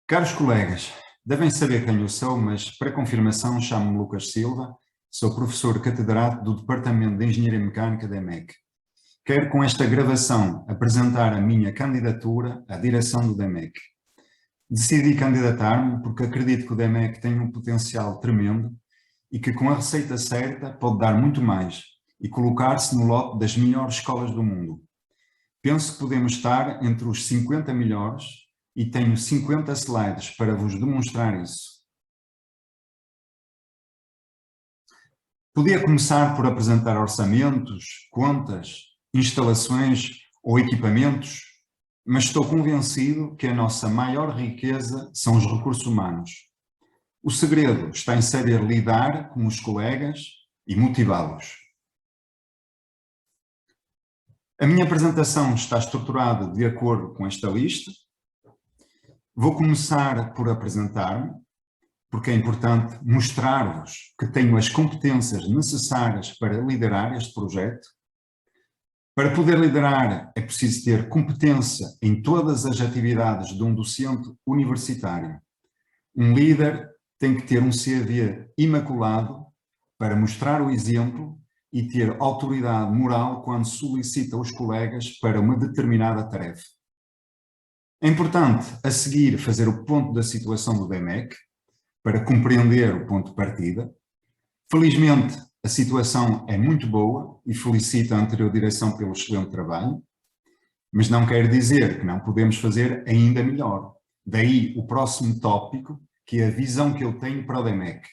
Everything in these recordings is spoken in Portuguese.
Caros colegas, devem saber quem eu sou, mas para confirmação chamo-me Lucas Silva, sou professor catedrático do Departamento de Engenharia Mecânica da EMEC. Quero com esta gravação apresentar a minha candidatura à direção do DEMEC. Decidi candidatar-me porque acredito que o DEMEC tem um potencial tremendo e que com a receita certa pode dar muito mais e colocar-se no lote das melhores escolas do mundo. Penso que podemos estar entre os 50 melhores e tenho 50 slides para vos demonstrar isso. Podia começar por apresentar orçamentos, contas, instalações ou equipamentos, mas estou convencido que a nossa maior riqueza são os recursos humanos. O segredo está em saber lidar com os colegas e motivá-los. A minha apresentação está estruturada de acordo com esta lista. Vou começar por apresentar-me, porque é importante mostrar-vos que tenho as competências necessárias para liderar este projeto. Para poder liderar é preciso ter competência em todas as atividades de um docente universitário. Um líder tem que ter um CV imaculado para mostrar o exemplo e ter autoridade moral quando solicita os colegas para uma determinada tarefa. É importante, a seguir, fazer o ponto da situação do DEMEC, para compreender o ponto de partida. Felizmente, a situação é muito boa e felicito a anterior direção pelo excelente trabalho, mas não quer dizer que não podemos fazer ainda melhor. Daí o próximo tópico, que é a visão que eu tenho para o DEMEC.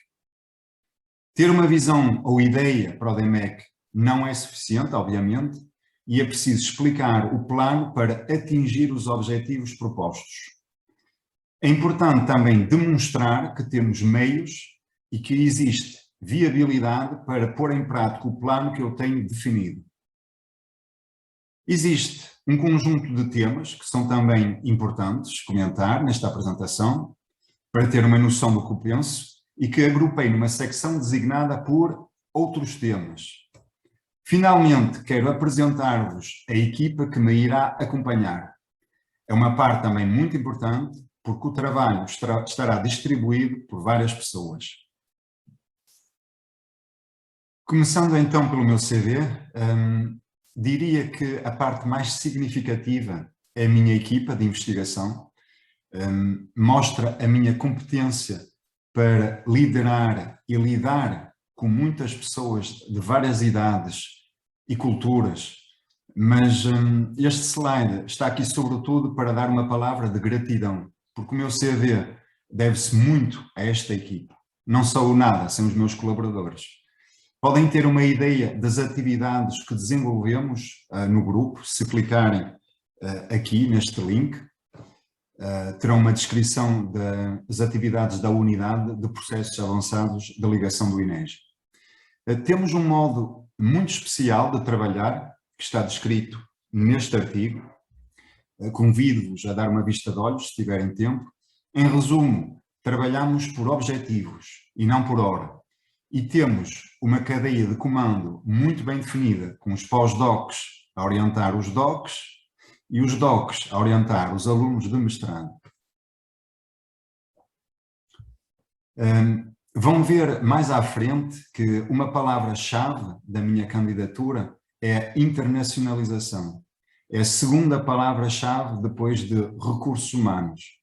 Ter uma visão ou ideia para o DEMEC não é suficiente, obviamente, e é preciso explicar o plano para atingir os objetivos propostos. É importante também demonstrar que temos meios e que existe viabilidade para pôr em prática o plano que eu tenho definido. Existe um conjunto de temas que são também importantes comentar nesta apresentação, para ter uma noção do que eu penso, e que agrupei numa secção designada por outros temas. Finalmente, quero apresentar-vos a equipa que me irá acompanhar. É uma parte também muito importante, porque o trabalho estará distribuído por várias pessoas. Começando então pelo meu CV, diria que a parte mais significativa é a minha equipa de investigação. Mostra a minha competência para liderar e lidar com muitas pessoas de várias idades e culturas, mas este slide está aqui sobretudo para dar uma palavra de gratidão, porque o meu CV deve-se muito a esta equipa. Não sou nada sem os meus colaboradores. Podem ter uma ideia das atividades que desenvolvemos no grupo, se clicarem aqui neste link. Terão uma descrição das atividades da unidade de processos avançados da ligação do INES. Temos um modo muito especial de trabalhar, que está descrito neste artigo. Convido-vos a dar uma vista de olhos, se tiverem tempo. Em resumo, trabalhamos por objetivos e não por hora. E temos uma cadeia de comando muito bem definida, com os pós-docs a orientar os docs e os docs a orientar os alunos de mestrado. Vão ver mais à frente que uma palavra-chave da minha candidatura é a internacionalização. É a segunda palavra-chave depois de recursos humanos.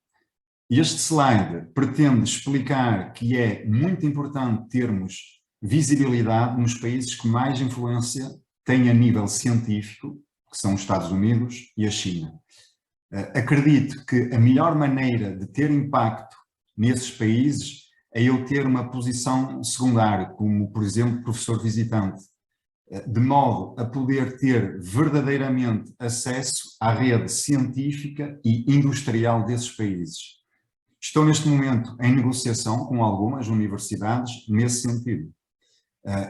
Este slide pretende explicar que é muito importante termos visibilidade nos países que mais influência têm a nível científico, que são os Estados Unidos e a China. Acredito que a melhor maneira de ter impacto nesses países é eu ter uma posição secundária, como, por exemplo, professor visitante, de modo a poder ter verdadeiramente acesso à rede científica e industrial desses países. Estou neste momento em negociação com algumas universidades nesse sentido.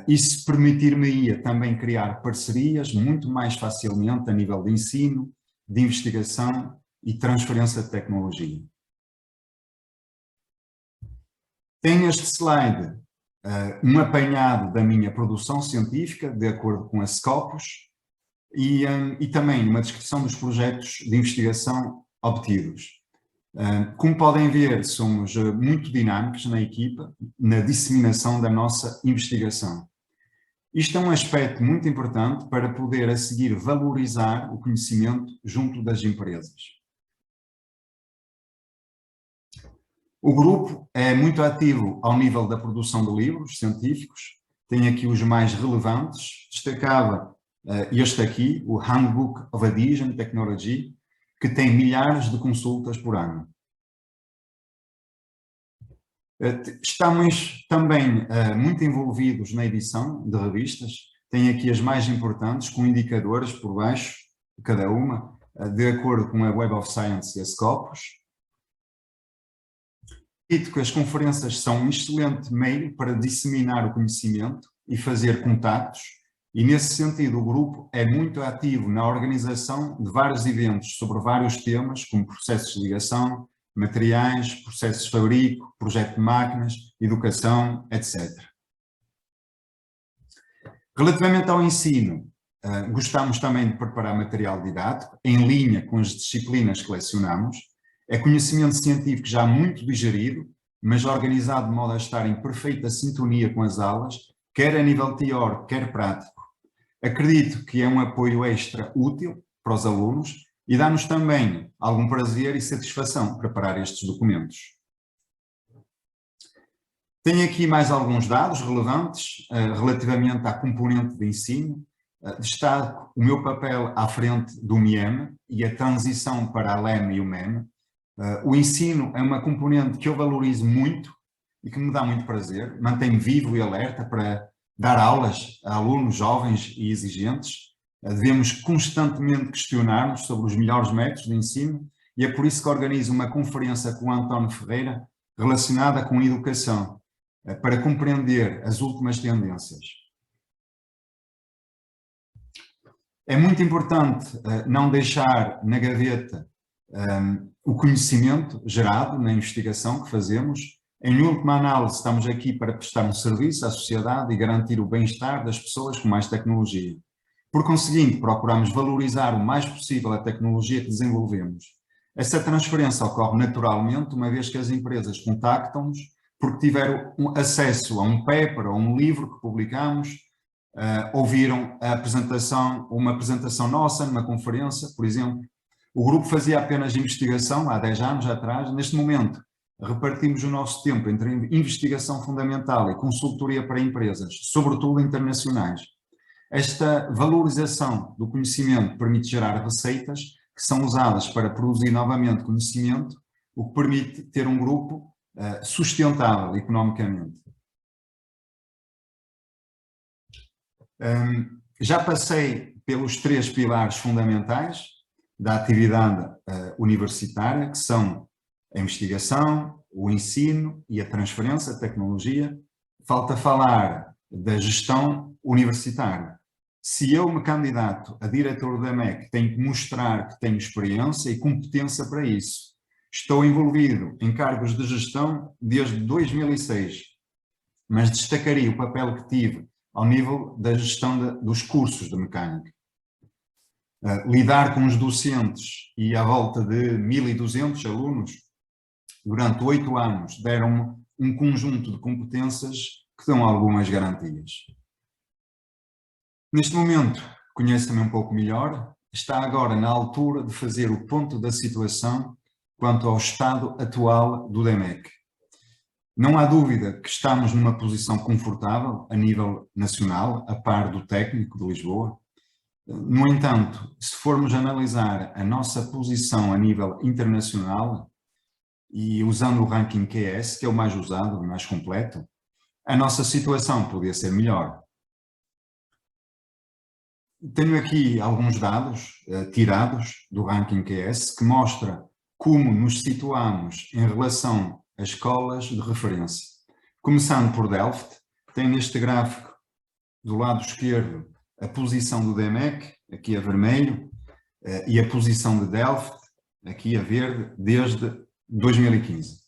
Isso permitir-me-ia também criar parcerias muito mais facilmente a nível de ensino, de investigação e transferência de tecnologia. Tem este slide um apanhado da minha produção científica, de acordo com a Scopus, e também uma descrição dos projetos de investigação obtidos. Como podem ver, somos muito dinâmicos na equipa, na disseminação da nossa investigação. Isto é um aspecto muito importante para poder, a seguir, valorizar o conhecimento junto das empresas. O grupo é muito ativo ao nível da produção de livros científicos, tem aqui os mais relevantes, destacava este aqui, o Handbook of Adhesion Technology, que tem milhares de consultas por ano. Estamos também muito envolvidos na edição de revistas, tem aqui as mais importantes, com indicadores por baixo, cada uma, de acordo com a Web of Science e a Scopus. Acredito que as conferências são um excelente meio para disseminar o conhecimento e fazer contactos, e nesse sentido o grupo é muito ativo na organização de vários eventos sobre vários temas, como processos de ligação, materiais, processos de fabrico, projeto de máquinas, educação, etc. Relativamente ao ensino, gostamos também de preparar material didático, em linha com as disciplinas que lecionamos. É conhecimento científico já muito digerido, mas organizado de modo a estar em perfeita sintonia com as aulas, quer a nível teórico, quer prático. Acredito que é um apoio extra útil para os alunos e dá-nos também algum prazer e satisfação preparar estes documentos. Tenho aqui mais alguns dados relevantes relativamente à componente de ensino. Destaco o meu papel à frente do MIEM e a transição para a LEM e o MEM. O ensino é uma componente que eu valorizo muito e que me dá muito prazer, mantém-me vivo e alerta para dar aulas a alunos jovens e exigentes. Devemos constantemente questionar-nos sobre os melhores métodos de ensino e é por isso que organizo uma conferência com o António Ferreira relacionada com educação, para compreender as últimas tendências. É muito importante não deixar na gaveta o conhecimento gerado na investigação que fazemos. Em última análise, estamos aqui para prestar um serviço à sociedade e garantir o bem-estar das pessoas com mais tecnologia. Por conseguinte, procuramos valorizar o mais possível a tecnologia que desenvolvemos. Essa transferência ocorre naturalmente, uma vez que as empresas contactam-nos porque tiveram acesso a um paper ou um livro que publicamos, ouviram a apresentação, uma apresentação nossa numa conferência, por exemplo. O grupo fazia apenas investigação há 10 anos atrás. Neste momento, repartimos o nosso tempo entre investigação fundamental e consultoria para empresas, sobretudo internacionais. Esta valorização do conhecimento permite gerar receitas que são usadas para produzir novamente conhecimento, o que permite ter um grupo sustentável economicamente. Já passei pelos 3 pilares fundamentais da atividade universitária, que são a investigação, o ensino e a transferência, a tecnologia. Falta falar da gestão universitária. Se eu me candidato a diretor da MEC, tenho que mostrar que tenho experiência e competência para isso. Estou envolvido em cargos de gestão desde 2006, mas destacaria o papel que tive ao nível da gestão dos cursos de mecânica. Lidar com os docentes e à volta de 1.200 alunos durante 8 anos deram um conjunto de competências que dão algumas garantias. Neste momento, conheço-me um pouco melhor, está agora na altura de fazer o ponto da situação quanto ao estado atual do DMEC. Não há dúvida que estamos numa posição confortável a nível nacional, a par do técnico de Lisboa. No entanto, se formos analisar a nossa posição a nível internacional, e usando o ranking QS, que é o mais usado, o mais completo, a nossa situação podia ser melhor. Tenho aqui alguns dados tirados do ranking QS que mostra como nos situamos em relação às escolas de referência. Começando por Delft, tem neste gráfico do lado esquerdo a posição do DMEC, aqui a vermelho, e a posição de Delft, aqui a verde, desde 2015.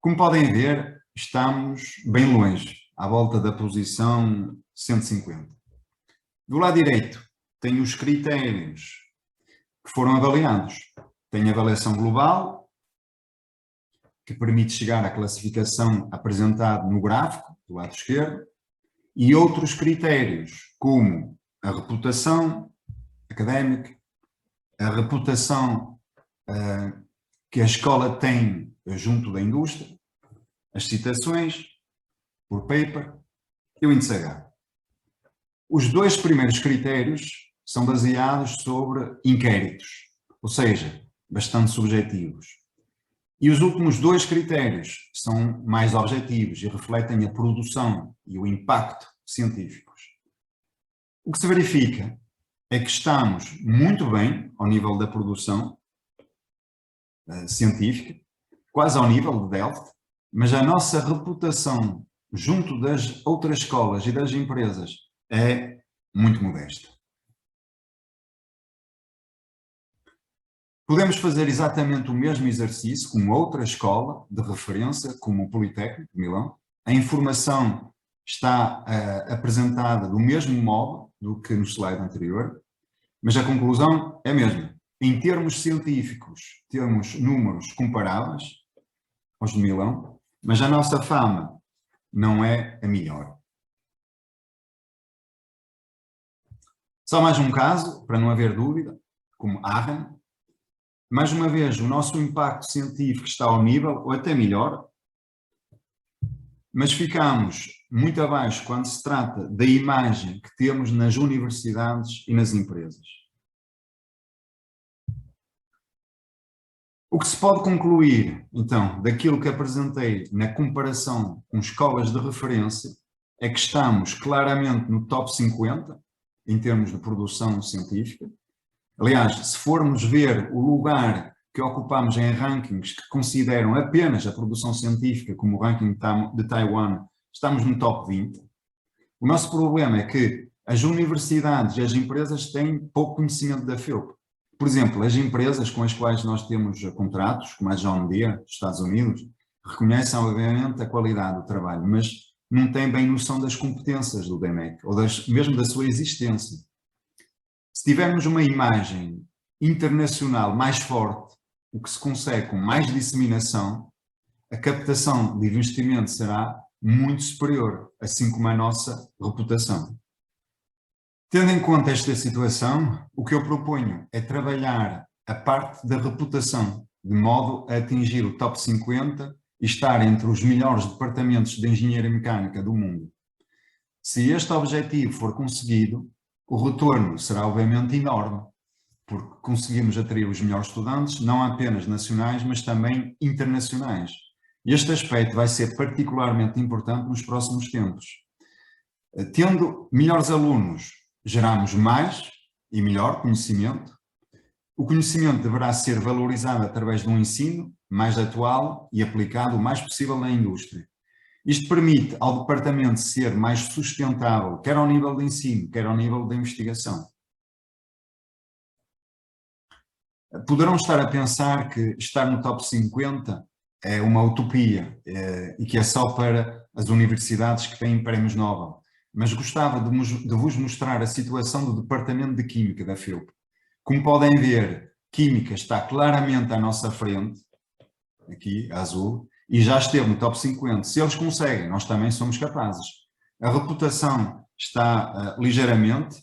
Como podem ver, estamos bem longe, à volta da posição 150. Do lado direito, tem os critérios que foram avaliados. Tem a avaliação global, que permite chegar à classificação apresentada no gráfico, do lado esquerdo, e outros critérios, como a reputação académica, a reputação que a escola tem junto da indústria, as citações por paper e o índice H. Os dois primeiros critérios são baseados sobre inquéritos, ou seja, bastante subjetivos. E os últimos dois critérios são mais objetivos e refletem a produção e o impacto científicos. O que se verifica é que estamos muito bem ao nível da produção científica, quase ao nível de Delft, mas a nossa reputação junto das outras escolas e das empresas é muito modesta. Podemos fazer exatamente o mesmo exercício com outra escola de referência, como o Politécnico de Milão. A informação está apresentada do mesmo modo do que no slide anterior, mas a conclusão é a mesma. Em termos científicos, temos números comparáveis aos de Milão, mas a nossa fama não é a melhor. Só mais um caso, para não haver dúvida, como Aachen. Mais uma vez, o nosso impacto científico está ao nível, ou até melhor, mas ficamos muito abaixo quando se trata da imagem que temos nas universidades e nas empresas. O que se pode concluir, então, daquilo que apresentei na comparação com escolas de referência, é que estamos claramente no top 50, em termos de produção científica. Aliás, se formos ver o lugar que ocupamos em rankings que consideram apenas a produção científica, como o ranking de Taiwan, estamos no top 20. O nosso problema é que as universidades e as empresas têm pouco conhecimento da FEUP. Por exemplo, as empresas com as quais nós temos contratos, como a John Deere, dos Estados Unidos, reconhecem obviamente a qualidade do trabalho, mas não têm bem noção das competências do DMEC, ou mesmo da sua existência. Se tivermos uma imagem internacional mais forte, o que se consegue com mais disseminação, a captação de investimento será muito superior, assim como a nossa reputação. Tendo em conta esta situação, o que eu proponho é trabalhar a parte da reputação, de modo a atingir o top 50 e estar entre os melhores departamentos de engenharia mecânica do mundo. Se este objetivo for conseguido, o retorno será obviamente enorme, porque conseguimos atrair os melhores estudantes, não apenas nacionais, mas também internacionais. Este aspecto vai ser particularmente importante nos próximos tempos. Tendo melhores alunos, geramos mais e melhor conhecimento. O conhecimento deverá ser valorizado através de um ensino mais atual e aplicado o mais possível na indústria. Isto permite ao departamento ser mais sustentável, quer ao nível de ensino, quer ao nível da investigação. Poderão estar a pensar que estar no top 50 é uma utopia e que é só para as universidades que têm prémios Nobel, mas gostava de vos mostrar a situação do Departamento de Química da FEUP. Como podem ver, Química está claramente à nossa frente, aqui, azul, e já esteve no top 50. Se eles conseguem, nós também somos capazes. A reputação está ligeiramente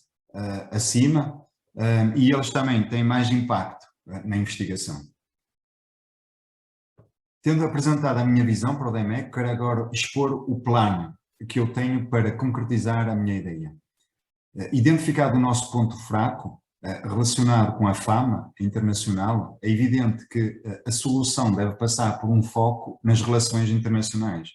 acima e eles também têm mais impacto na investigação. Tendo apresentado a minha visão para o DMEC, quero agora expor o plano que eu tenho para concretizar a minha ideia. Identificado o nosso ponto fraco, relacionado com a fama internacional, é evidente que a solução deve passar por um foco nas relações internacionais.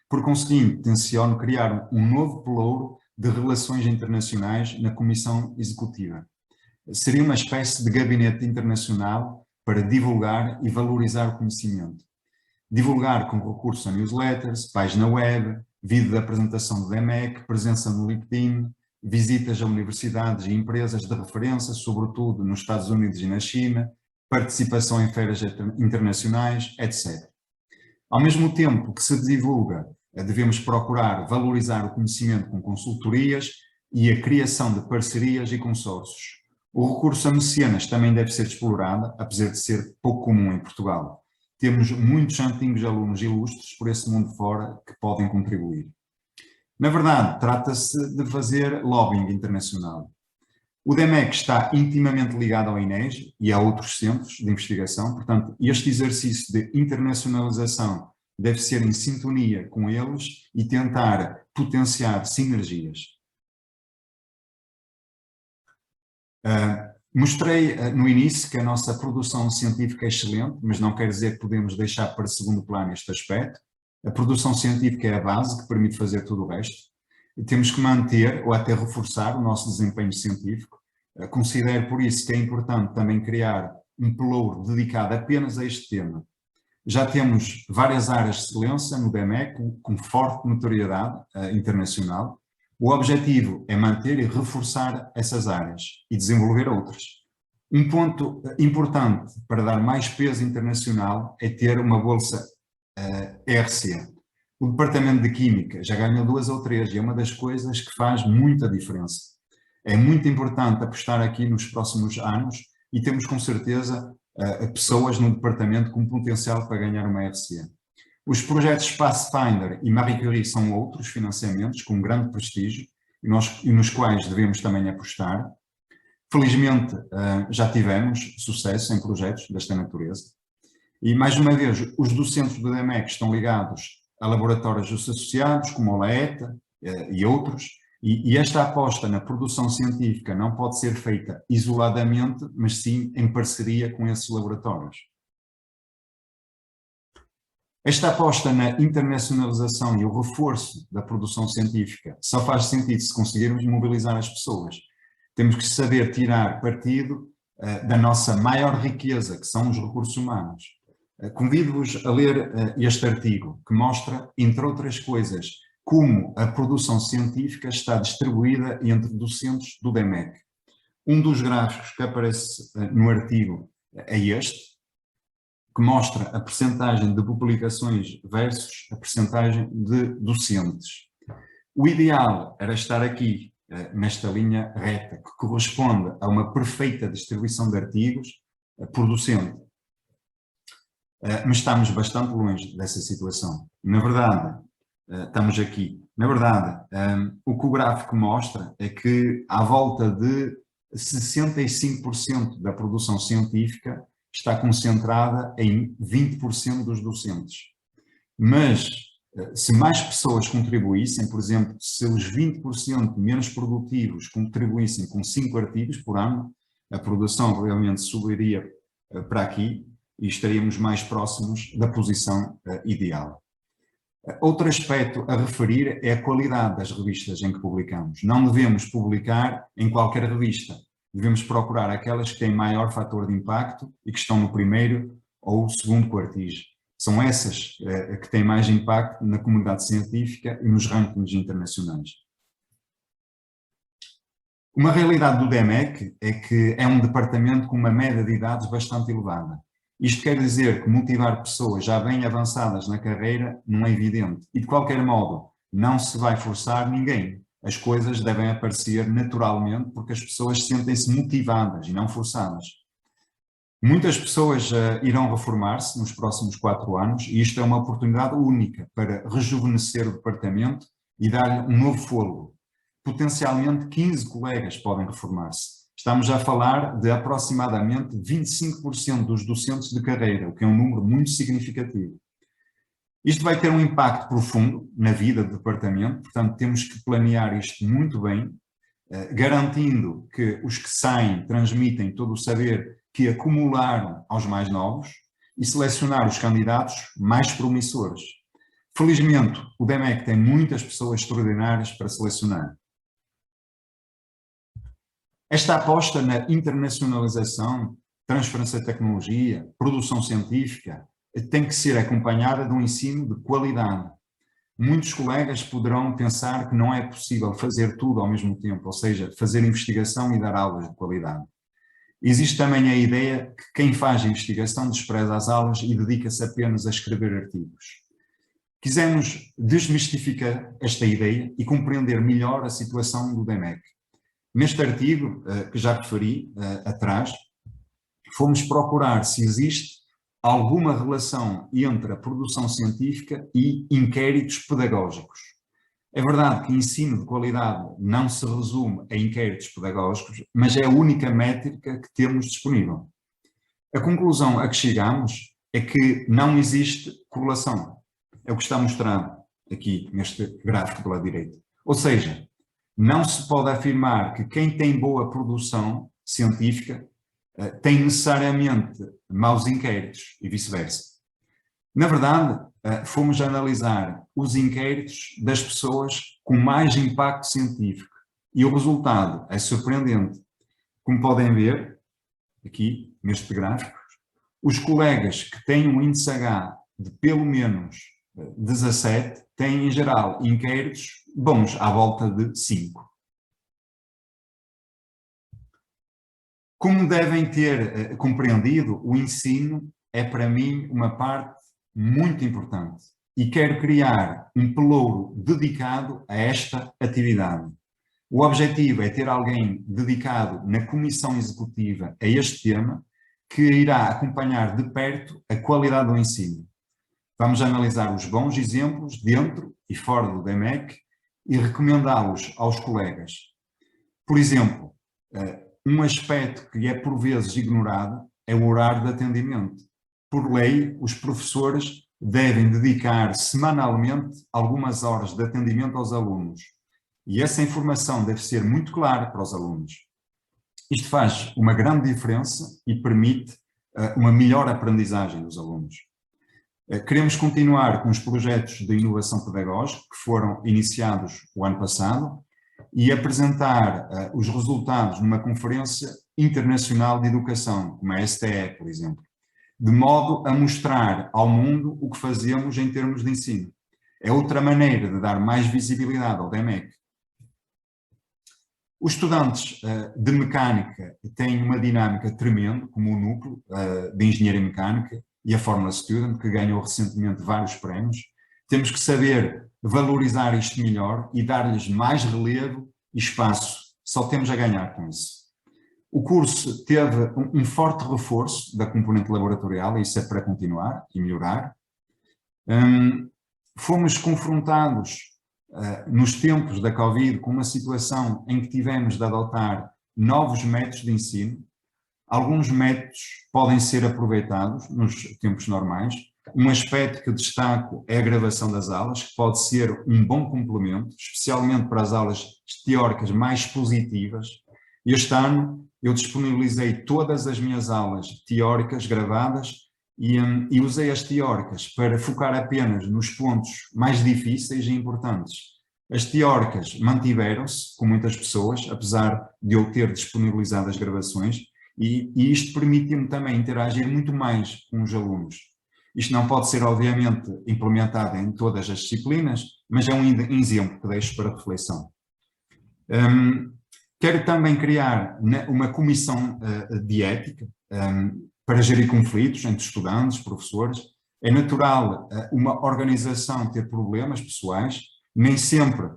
Por conseguinte, tenciono criar um novo pelouro de relações internacionais na Comissão Executiva. Seria uma espécie de gabinete internacional para divulgar e valorizar o conhecimento. Divulgar com recurso a newsletters, página web, vídeo de apresentação do DMEC, presença no LinkedIn, visitas a universidades e empresas de referência, sobretudo nos Estados Unidos e na China, participação em feiras internacionais, etc. Ao mesmo tempo que se divulga, devemos procurar valorizar o conhecimento com consultorias e a criação de parcerias e consórcios. O recurso a mecenas também deve ser explorado, apesar de ser pouco comum em Portugal. temos muitos antigos alunos ilustres por esse mundo fora que podem contribuir. Na verdade, trata-se de fazer lobbying internacional. O DMEC está intimamente ligado ao INES e a outros centros de investigação, portanto, este exercício de internacionalização deve ser em sintonia com eles e tentar potenciar sinergias. Mostrei no início que a nossa produção científica é excelente, mas não quer dizer que podemos deixar para segundo plano este aspecto. A produção científica é a base que permite fazer tudo o resto. E temos que manter ou até reforçar o nosso desempenho científico. Considero por isso que é importante também criar um pelouro dedicado apenas a este tema. Já temos várias áreas de excelência no DMEC com forte notoriedade internacional. O objetivo é manter e reforçar essas áreas e desenvolver outras. Um ponto importante para dar mais peso internacional é ter uma bolsa RCA. O Departamento de Química já ganhou 2 ou 3 e é uma das coisas que faz muita diferença. É muito importante apostar aqui nos próximos anos e temos com certeza pessoas no departamento com potencial para ganhar uma RCA. Os projetos Pathfinder e Marie Curie são outros financiamentos com grande prestígio e nos quais devemos também apostar. Felizmente já tivemos sucesso em projetos desta natureza. E mais uma vez, os docentes do DMEC estão ligados a laboratórios associados, como a LAETA e outros, e esta aposta na produção científica não pode ser feita isoladamente, mas sim em parceria com esses laboratórios. Esta aposta na internacionalização e o reforço da produção científica só faz sentido se conseguirmos mobilizar as pessoas. Temos que saber tirar partido da nossa maior riqueza, que são os recursos humanos. Convido-vos a ler este artigo, que mostra, entre outras coisas, como a produção científica está distribuída entre docentes do DMEC. Um dos gráficos que aparece no artigo é este, que mostra a percentagem de publicações versus a percentagem de docentes. O ideal era estar aqui, nesta linha reta, que corresponde a uma perfeita distribuição de artigos por docente. Mas estamos bastante longe dessa situação. Na verdade, estamos aqui. Na verdade, o que o gráfico mostra é que à volta de 65% da produção científica está concentrada em 20% dos docentes. Mas, se mais pessoas contribuíssem, por exemplo, se os 20% menos produtivos contribuíssem com 5 artigos por ano, a produção realmente subiria para aqui e estaríamos mais próximos da posição ideal. Outro aspecto a referir é a qualidade das revistas em que publicamos. Não devemos publicar em qualquer revista. Devemos procurar aquelas que têm maior fator de impacto e que estão no primeiro ou segundo quartis. São essas que têm mais impacto na comunidade científica e nos rankings internacionais. Uma realidade do DMEC é que é um departamento com uma média de idades bastante elevada. Isto quer dizer que motivar pessoas já bem avançadas na carreira não é evidente. E, de qualquer modo, não se vai forçar ninguém. As coisas devem aparecer naturalmente porque as pessoas sentem-se motivadas e não forçadas. Muitas pessoas irão reformar-se nos próximos 4 anos e isto é uma oportunidade única para rejuvenescer o departamento e dar-lhe um novo fôlego. Potencialmente 15 colegas podem reformar-se. Estamos a falar de aproximadamente 25% dos docentes de carreira, o que é um número muito significativo. Isto vai ter um impacto profundo na vida do departamento, portanto temos que planear isto muito bem, garantindo que os que saem transmitem todo o saber que acumularam aos mais novos e selecionar os candidatos mais promissores. Felizmente, o DMEC tem muitas pessoas extraordinárias para selecionar. Esta aposta na internacionalização, transferência de tecnologia, produção científica, tem que ser acompanhada de um ensino de qualidade. Muitos colegas poderão pensar que não é possível fazer tudo ao mesmo tempo, ou seja, fazer investigação e dar aulas de qualidade. Existe também a ideia que quem faz investigação despreza as aulas e dedica-se apenas a escrever artigos. Quisemos desmistificar esta ideia e compreender melhor a situação do DMEC. Neste artigo, que já referi atrás, fomos procurar se existe alguma relação entre a produção científica e inquéritos pedagógicos. É verdade que ensino de qualidade não se resume a inquéritos pedagógicos, mas é a única métrica que temos disponível. A conclusão a que chegamos é que não existe correlação. É o que está mostrado aqui neste gráfico pela direita. Ou seja, não se pode afirmar que quem tem boa produção científica tem necessariamente maus inquéritos e vice-versa. Na verdade, fomos analisar os inquéritos das pessoas com mais impacto científico e o resultado é surpreendente. Como podem ver, aqui neste gráfico, os colegas que têm um índice H de pelo menos 17 têm, em geral, inquéritos bons, à volta de 5. Como devem ter compreendido, o ensino é para mim uma parte muito importante e quero criar um pelouro dedicado a esta atividade. O objetivo é ter alguém dedicado na comissão executiva a este tema que irá acompanhar de perto a qualidade do ensino. Vamos analisar os bons exemplos dentro e fora do DMEC e recomendá-los aos colegas. Por exemplo, um aspecto que é por vezes ignorado é o horário de atendimento. Por lei, os professores devem dedicar semanalmente algumas horas de atendimento aos alunos. E essa informação deve ser muito clara para os alunos. Isto faz uma grande diferença e permite uma melhor aprendizagem dos alunos. Queremos continuar com os projetos de inovação pedagógica que foram iniciados o ano passado e apresentar os resultados numa conferência internacional de educação, como a STE, por exemplo, de modo a mostrar ao mundo o que fazemos em termos de ensino. É outra maneira de dar mais visibilidade ao DMEC. Os estudantes de mecânica têm uma dinâmica tremenda, como o núcleo de engenharia mecânica e a Fórmula Student, que ganhou recentemente vários prémios. Temos que saber valorizar isto melhor e dar-lhes mais relevo e espaço. Só temos a ganhar com isso. O curso teve um forte reforço da componente laboratorial, e isso é para continuar e melhorar. Fomos confrontados nos tempos da Covid com uma situação em que tivemos de adotar novos métodos de ensino. Alguns métodos podem ser aproveitados nos tempos normais. Um aspecto que destaco é a gravação das aulas, que pode ser um bom complemento, especialmente para as aulas teóricas mais expositivas. Este ano eu disponibilizei todas as minhas aulas teóricas gravadas e usei as teóricas para focar apenas nos pontos mais difíceis e importantes. As teóricas mantiveram-se com muitas pessoas, apesar de eu ter disponibilizado as gravações, e isto permitiu-me também interagir muito mais com os alunos. Isto não pode ser, obviamente, implementado em todas as disciplinas, mas é um exemplo que deixo para reflexão. Quero também criar uma comissão de ética para gerir conflitos entre estudantes, professores. É natural uma organização ter problemas pessoais, nem sempre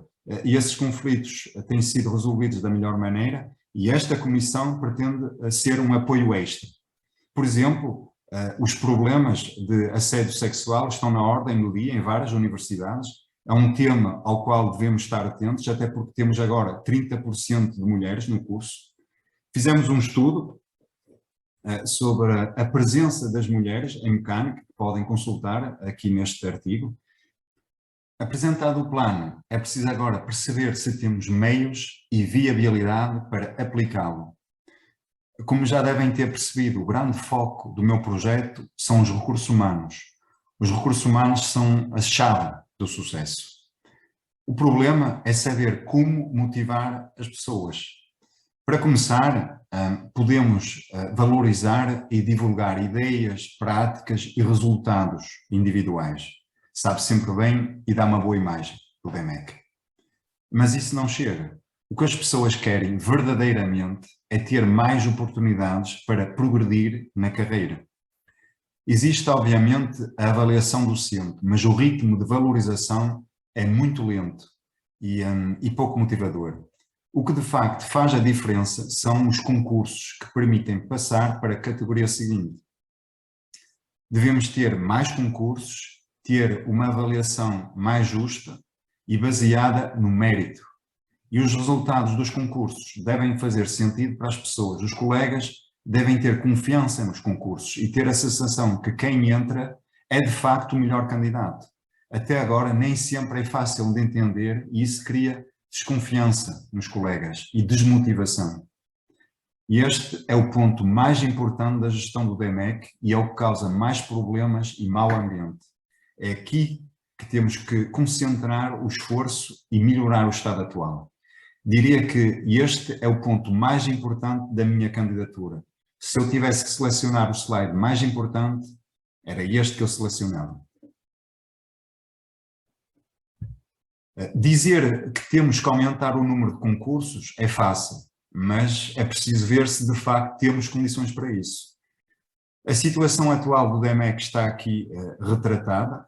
esses conflitos têm sido resolvidos da melhor maneira e esta comissão pretende ser um apoio extra. Por exemplo, os problemas de assédio sexual estão na ordem do dia em várias universidades. É um tema ao qual devemos estar atentos, até porque temos agora 30% de mulheres no curso. Fizemos um estudo sobre a presença das mulheres em mecânica, que podem consultar aqui neste artigo. Apresentado o plano, é preciso agora perceber se temos meios e viabilidade para aplicá-lo. Como já devem ter percebido, o grande foco do meu projeto são os recursos humanos. Os recursos humanos são a chave do sucesso. O problema é saber como motivar as pessoas. Para começar, podemos valorizar e divulgar ideias, práticas e resultados individuais. Sabe sempre bem e dá uma boa imagem do DMEC. Mas isso não chega. O que as pessoas querem verdadeiramente é ter mais oportunidades para progredir na carreira. Existe, obviamente, a avaliação docente, mas o ritmo de valorização é muito lento e pouco motivador. O que de facto faz a diferença são os concursos que permitem passar para a categoria seguinte. Devemos ter mais concursos, ter uma avaliação mais justa e baseada no mérito. E os resultados dos concursos devem fazer sentido para as pessoas. Os colegas devem ter confiança nos concursos e ter a sensação que quem entra é de facto o melhor candidato. Até agora nem sempre é fácil de entender e isso cria desconfiança nos colegas e desmotivação. E este é o ponto mais importante da gestão do DMEC e é o que causa mais problemas e mau ambiente. É aqui que temos que concentrar o esforço e melhorar o estado atual. Diria que este é o ponto mais importante da minha candidatura. Se eu tivesse que selecionar o slide mais importante, era este que eu selecionava. Dizer que temos que aumentar o número de concursos é fácil, mas é preciso ver se de facto temos condições para isso. A situação atual do DMEC está aqui retratada.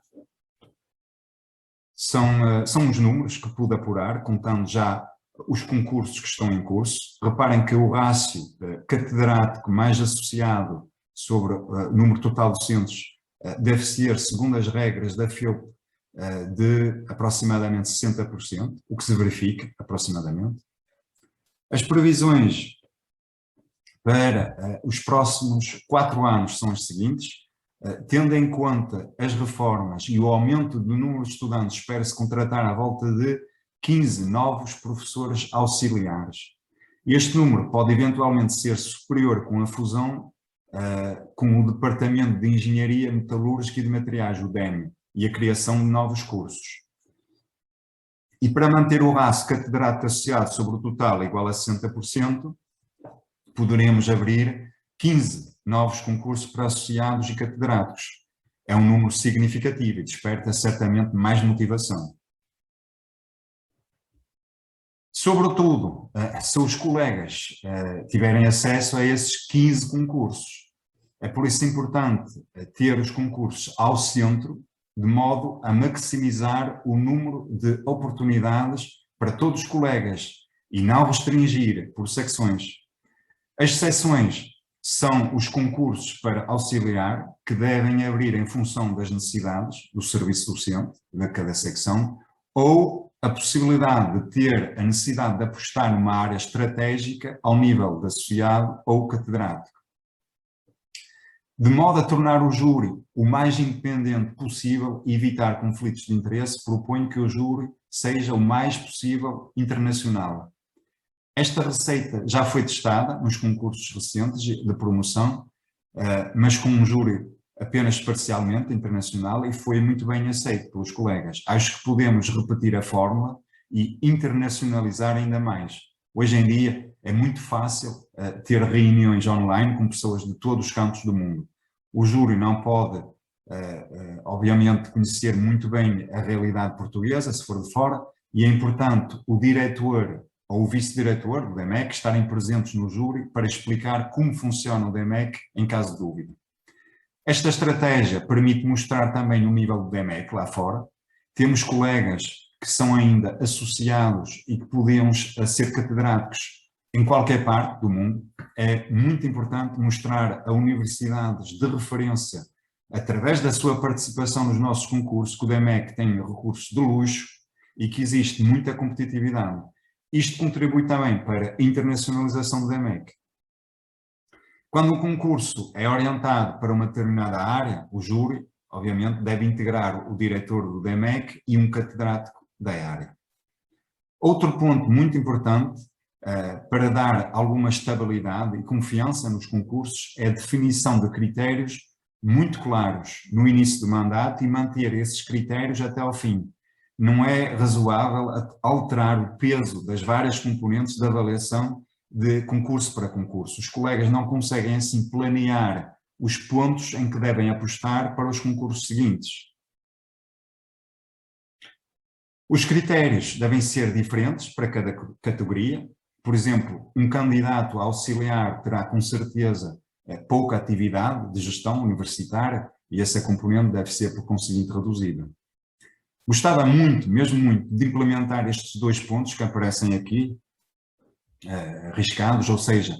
São os números que pude apurar, contando já os concursos que estão em curso. Reparem que o rácio catedrático mais associado sobre o número total de docentes deve ser, segundo as regras da FEUP, de aproximadamente 60%, o que se verifica aproximadamente. As previsões para os próximos 4 anos são as seguintes. Tendo em conta as reformas e o aumento do número de estudantes, espera-se contratar à volta de 15 novos professores auxiliares. Este número pode eventualmente ser superior com a fusão com o Departamento de Engenharia Metalúrgica e de Materiais, o DEM, e a criação de novos cursos. E para manter o rácio catedrático associado sobre o total igual a 60%, poderemos abrir 15 novos concursos para associados e catedráticos. É um número significativo e desperta certamente mais motivação. Sobretudo, se os colegas tiverem acesso a esses 15 concursos. É por isso importante ter os concursos ao centro, de modo a maximizar o número de oportunidades para todos os colegas e não restringir por secções. As secções são os concursos para auxiliar, que devem abrir em função das necessidades do serviço docente de cada secção, ou a possibilidade de ter a necessidade de apostar numa área estratégica ao nível de associado ou catedrático. De modo a tornar o júri o mais independente possível e evitar conflitos de interesse, proponho que o júri seja o mais possível internacional. Esta receita já foi testada nos concursos recentes de promoção, mas com um júri apenas parcialmente internacional e foi muito bem aceito pelos colegas. Acho que podemos repetir a fórmula e internacionalizar ainda mais. Hoje em dia é muito fácil ter reuniões online com pessoas de todos os cantos do mundo. O júri não pode, obviamente, conhecer muito bem a realidade portuguesa, se for de fora, e é importante o diretor ou o vice-diretor do DMEC estarem presentes no júri para explicar como funciona o DMEC em caso de dúvida. Esta estratégia permite mostrar também o nível do DMEC lá fora. Temos colegas que são ainda associados e que podemos ser catedráticos em qualquer parte do mundo. É muito importante mostrar a universidades de referência, através da sua participação nos nossos concursos, que o DMEC tem recursos de luxo e que existe muita competitividade. Isto contribui também para a internacionalização do DMEC. Quando o concurso é orientado para uma determinada área, o júri, obviamente, deve integrar o diretor do DMEC e um catedrático da área. Outro ponto muito importante para dar alguma estabilidade e confiança nos concursos é a definição de critérios muito claros no início do mandato e manter esses critérios até ao fim. Não é razoável alterar o peso das várias componentes da avaliação de concurso para concurso. Os colegas não conseguem assim planear os pontos em que devem apostar para os concursos seguintes. Os critérios devem ser diferentes para cada categoria. Por exemplo, um candidato a auxiliar terá com certeza pouca atividade de gestão universitária e essa componente deve ser por conseguinte reduzida. Gostava muito, mesmo muito, de implementar estes 2 pontos que aparecem aqui, arriscados, ou seja,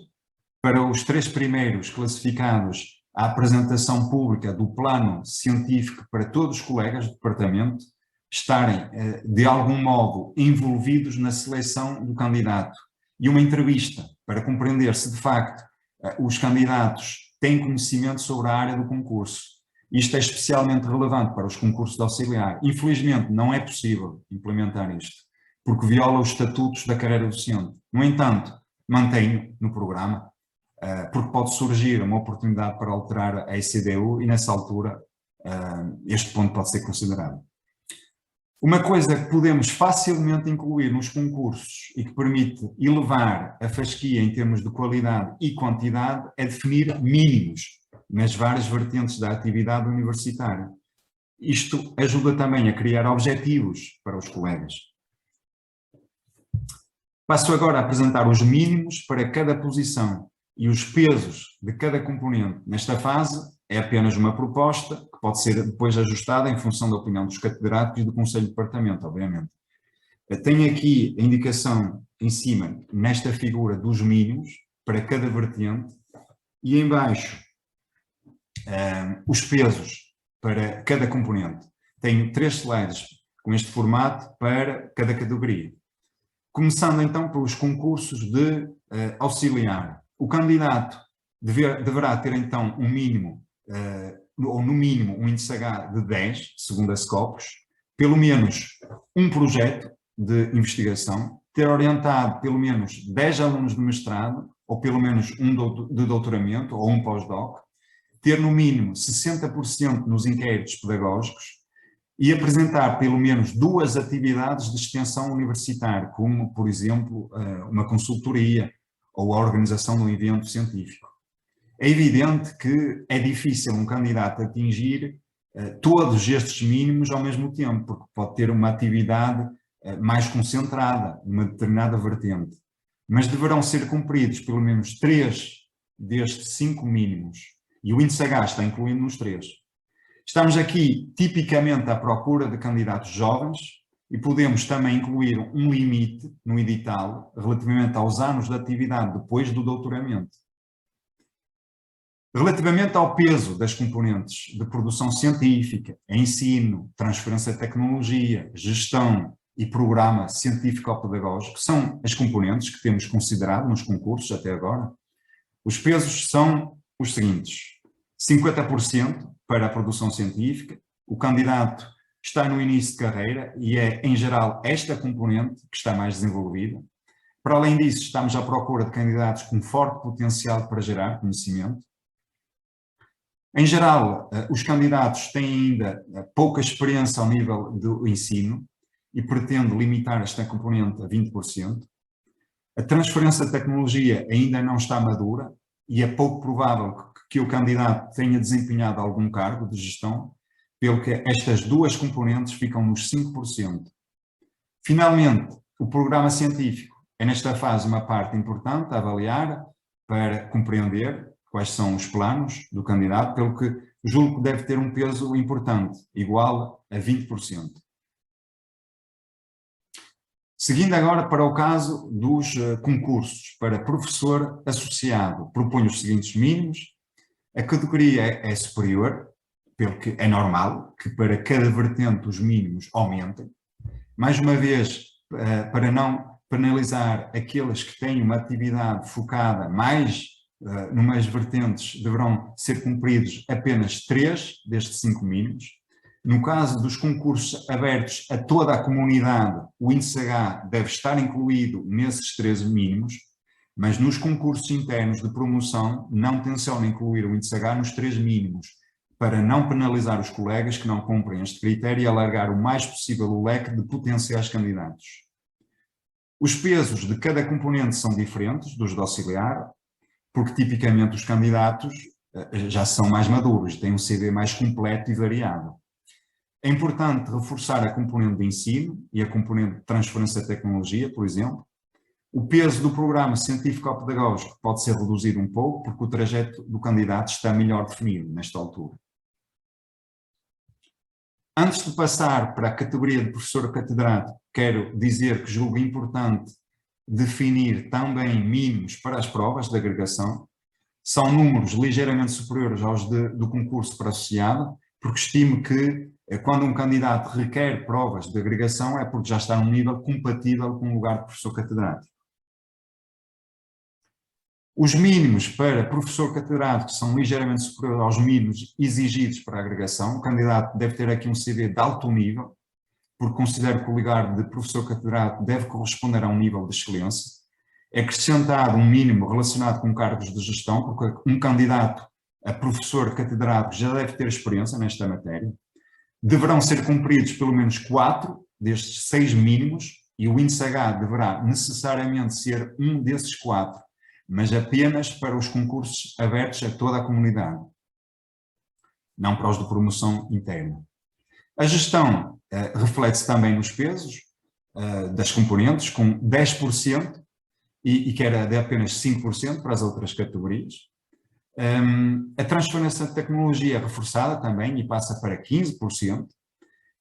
para os 3 primeiros classificados a apresentação pública do plano científico para todos os colegas do departamento estarem, de algum modo, envolvidos na seleção do candidato e uma entrevista para compreender se, de facto, os candidatos têm conhecimento sobre a área do concurso. Isto é especialmente relevante para os concursos de auxiliar. Infelizmente, não é possível implementar isto, porque viola os estatutos da carreira docente. No entanto, mantenho no programa, porque pode surgir uma oportunidade para alterar a ECDU e, nessa altura, este ponto pode ser considerado. Uma coisa que podemos facilmente incluir nos concursos e que permite elevar a fasquia em termos de qualidade e quantidade é definir mínimos nas várias vertentes da atividade universitária. Isto ajuda também a criar objetivos para os colegas. Passo agora a apresentar os mínimos para cada posição e os pesos de cada componente. Nesta fase, é apenas uma proposta que pode ser depois ajustada em função da opinião dos catedráticos e do Conselho de Departamento, obviamente. Tenho aqui a indicação em cima, nesta figura, dos mínimos para cada vertente e em baixo os pesos para cada componente. Tenho 3 slides com este formato para cada categoria. Começando então pelos concursos de auxiliar. O candidato deverá ter então um mínimo, ou no mínimo um índice H de 10, segundo a Scopus, pelo menos um projeto de investigação, ter orientado pelo menos 10 alunos de mestrado, ou pelo menos um de doutoramento, ou um pós-doc, ter no mínimo 60% nos inquéritos pedagógicos e apresentar pelo menos 2 atividades de extensão universitária, como, por exemplo, uma consultoria ou a organização de um evento científico. É evidente que é difícil um candidato atingir todos estes mínimos ao mesmo tempo, porque pode ter uma atividade mais concentrada, numa determinada vertente. Mas deverão ser cumpridos pelo menos 3 destes 5 mínimos. E o índice H está incluído nos 3. Estamos aqui tipicamente à procura de candidatos jovens e podemos também incluir um limite no edital relativamente aos anos de atividade depois do doutoramento. Relativamente ao peso das componentes de produção científica, ensino, transferência de tecnologia, gestão e programa científico-pedagógico, são as componentes que temos considerado nos concursos até agora. Os pesos são os seguintes: 50% para a produção científica, o candidato está no início de carreira e é, em geral, esta componente que está mais desenvolvida. Para além disso, estamos à procura de candidatos com forte potencial para gerar conhecimento. Em geral, os candidatos têm ainda pouca experiência ao nível do ensino e pretendo limitar esta componente a 20%. A transferência de tecnologia ainda não está madura e é pouco provável que o candidato tenha desempenhado algum cargo de gestão, pelo que estas 2 componentes ficam nos 5%. Finalmente, o programa científico é nesta fase uma parte importante a avaliar para compreender quais são os planos do candidato, pelo que julgo que deve ter um peso importante, igual a 20%. Seguindo agora para o caso dos concursos para professor associado, proponho os seguintes mínimos. A categoria é superior, pelo que é normal que para cada vertente os mínimos aumentem. Mais uma vez, para não penalizar aqueles que têm uma atividade focada mais numas vertentes, deverão ser cumpridos apenas 3 destes 5 mínimos. No caso dos concursos abertos a toda a comunidade, o índice H deve estar incluído nesses 13 mínimos, mas nos concursos internos de promoção não tenciono incluir o índice H nos 3 mínimos, para não penalizar os colegas que não cumprem este critério e alargar o mais possível o leque de potenciais candidatos. Os pesos de cada componente são diferentes dos de auxiliar, porque tipicamente os candidatos já são mais maduros, têm um CV mais completo e variado. É importante reforçar a componente de ensino e a componente de transferência de tecnologia, por exemplo. O peso do programa científico-pedagógico pode ser reduzido um pouco, porque o trajeto do candidato está melhor definido nesta altura. Antes de passar para a categoria de professor catedrático, quero dizer que julgo importante definir também mínimos para as provas de agregação. são números ligeiramente superiores aos do concurso para associado, porque estimo que quando um candidato requer provas de agregação é porque já está num nível compatível com o lugar de professor catedrático. Os mínimos para professor catedrático são ligeiramente superiores aos mínimos exigidos para a agregação. O candidato deve ter aqui um CV de alto nível, porque considero que o lugar de professor catedrático deve corresponder a um nível de excelência. É acrescentado um mínimo relacionado com cargos de gestão, porque um candidato a professor catedrático já deve ter experiência nesta matéria. Deverão ser cumpridos pelo menos 4 destes 6 mínimos e o índice H deverá necessariamente ser um desses 4, mas apenas para os concursos abertos a toda a comunidade, não para os de promoção interna. A gestão reflete-se também nos pesos das componentes, com 10% e que era de apenas 5% para as outras categorias. A transferência de tecnologia é reforçada também e passa para 15%.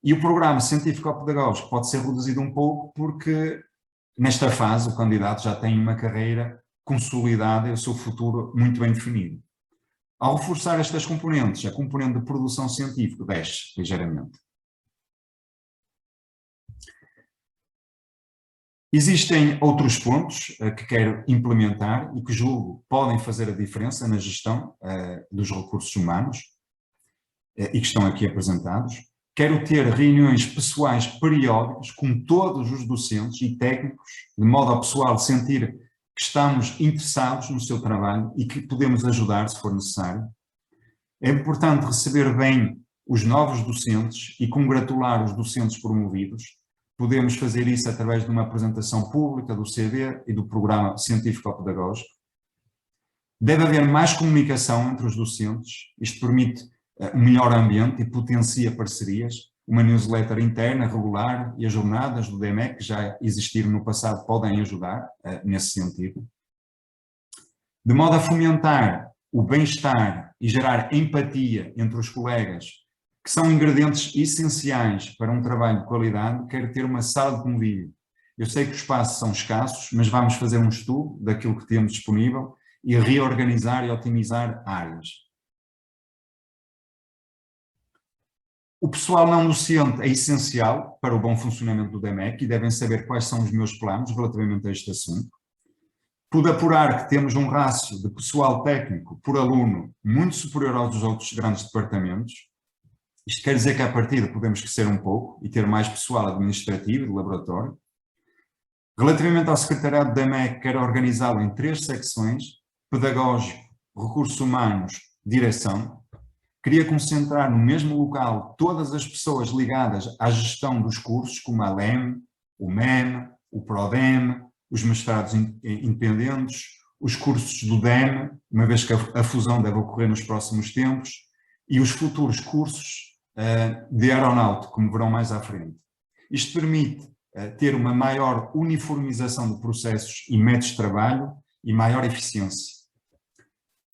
E o programa científico-pedagógico pode ser reduzido um pouco porque nesta fase o candidato já tem uma carreira consolidada e o seu futuro muito bem definido. Ao reforçar estas componentes, a componente de produção científica desce ligeiramente. Existem outros pontos que quero implementar e que julgo podem fazer a diferença na gestão dos recursos humanos e que estão aqui apresentados. Quero ter reuniões pessoais periódicas com todos os docentes e técnicos, de modo ao pessoal sentir que estamos interessados no seu trabalho e que podemos ajudar se for necessário. É importante receber bem os novos docentes e congratular os docentes promovidos. Podemos fazer isso através de uma apresentação pública do CV e do programa científico-pedagógico. Deve haver mais comunicação entre os docentes. Isto permite um melhor ambiente e potencia parcerias. Uma newsletter interna, regular, e as jornadas do DMEC, que já existiram no passado, podem ajudar nesse sentido. De modo a fomentar o bem-estar e gerar empatia entre os colegas, que são ingredientes essenciais para um trabalho de qualidade, quero ter uma sala de convívio. Eu sei que os espaços são escassos, mas vamos fazer um estudo daquilo que temos disponível e reorganizar e otimizar áreas. O pessoal não docente é essencial para o bom funcionamento do DMEC e devem saber quais são os meus planos relativamente a este assunto. Pude apurar que temos um rácio de pessoal técnico por aluno muito superior aos dos outros grandes departamentos. Isto quer dizer que, à partida, podemos crescer um pouco e ter mais pessoal administrativo e de laboratório. Relativamente ao secretariado da DMEC, quero organizá-lo em 3 secções: pedagógico, recursos humanos, direção. Queria concentrar no mesmo local todas as pessoas ligadas à gestão dos cursos, como a LEM, o MEM, o PRODEM, os mestrados independentes, os cursos do DEM, uma vez que a fusão deve ocorrer nos próximos tempos, e os futuros cursos de aeronáutico, como verão mais à frente. Isto permite ter uma maior uniformização de processos e métodos de trabalho e maior eficiência.